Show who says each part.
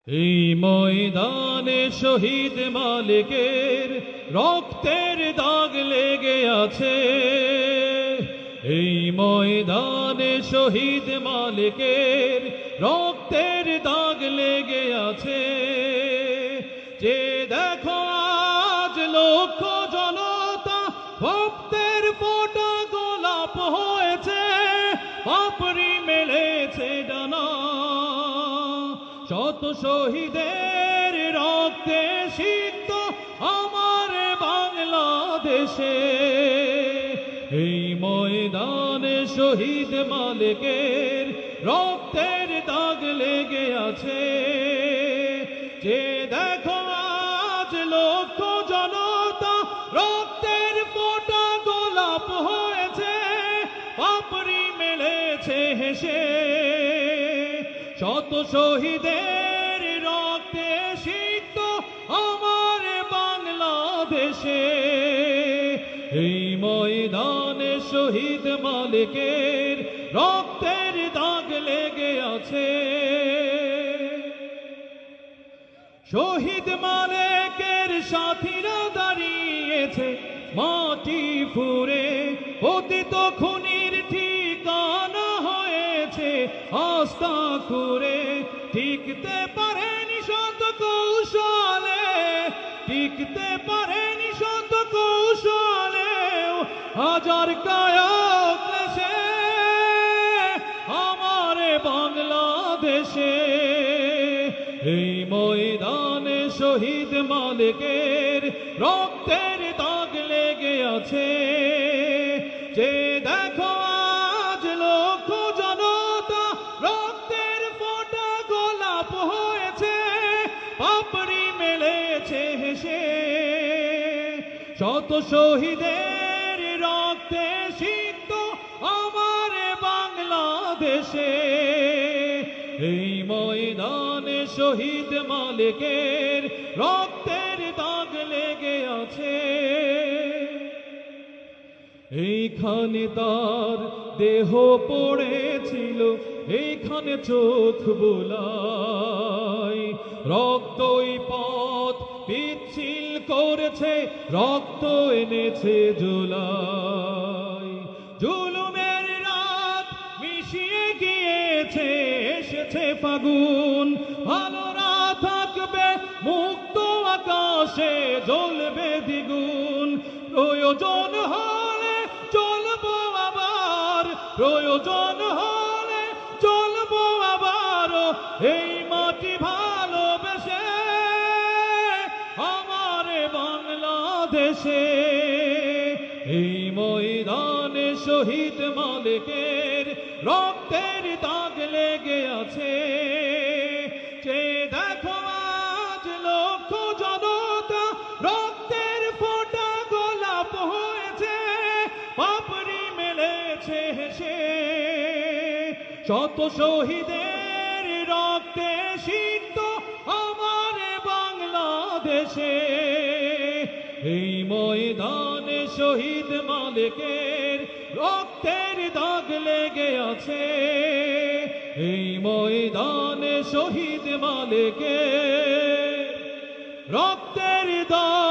Speaker 1: এই ময়দানে শহীদ মালিকের রক্তের দাগ লেগে আছে। এই ময়দানে শহীদ মালিকের রক্তের দাগ লেগে আছে। যে দেখো আজ লক্ষ জনতা ভক্তের ফোঁটা গোলাপ হয়েছে, পাপড়ি মেলেছে ডানা। শত শহীদের রক্তে সিক্ত আমার বাংলাদেশে। এই ময়দানে শহীদ মালিকের রক্তের দাগ লেগে আছে। যে দেখো আজ লক্ষ জনতা রক্তের ফোঁটা গোলাপ হয়েছে, পাপড়ি মেলেছে হেসে। শত শহীদের রক্তে সিক্ত আমার বাংলাদেশে। এই ময়দানে শহীদ মালিকের রক্তের দাগ লেগে আছে। শহীদ মালিকের সাথীরা দাঁড়িয়েছে মাটি ফুঁড়ে, পতিত খুনির ঠিকানা হয়েছে আস্থা খুঁড়ে। টিকতে পারেনি শত কৌশলে, টিকতে পারেনি শত কৌশলে, হাজার কায়ক ক্লেশে আমার বাংলাদেশে। এই ময়দানে শহীদ মালিকের রক্তের দাগ লেগে আছে। যে দেখো আজ লক্ষ জনতা রক্তের ফোঁটা গোলাপ হয়েছে, পাপড়ি মেলেছে হেসে। শত শহীদের রক্তে সিক্ত আমার বাংলাদেশে। এই ময়দানে শহীদ মালিকের রক্তের দাগ লেগে আছে। এইখানে তার দেহ পড়েছিল, এইখানে চোখ বুলায়। রক্তই পথ পিচ্ছিল করেছে, রক্ত এনেছে জুলাই। জুলুমের রাত মিশিয়ে গিয়েছে, এসেছে ফাগুন। ভালোরা থাকবে মুক্ত আকাশে, জ্বলবে দ্বিগুণ। প্রয়োজন হলে চলবো আবার, প্রয়োজন হলে চলবো আবার। এই মাটি ভালোবেসে আমার বাংলাদেশে। এই ময়দানে শহীদ মালিকের রক্তের দাগ লেগে আছে। যে দেখো আজ লক্ষ জনতা রক্তের ফোঁটা গোলাপ হয়েছে, পাপড়ি মেলেছে হেসে। শত শহীদের রক্তে সিক্ত আমার বাংলাদেশে। এই ময়দানে শহীদ মালিকের রক্তের দাগ লেগে আছে। এই ময়দানে শহীদ মালিকের রক্তের দাগ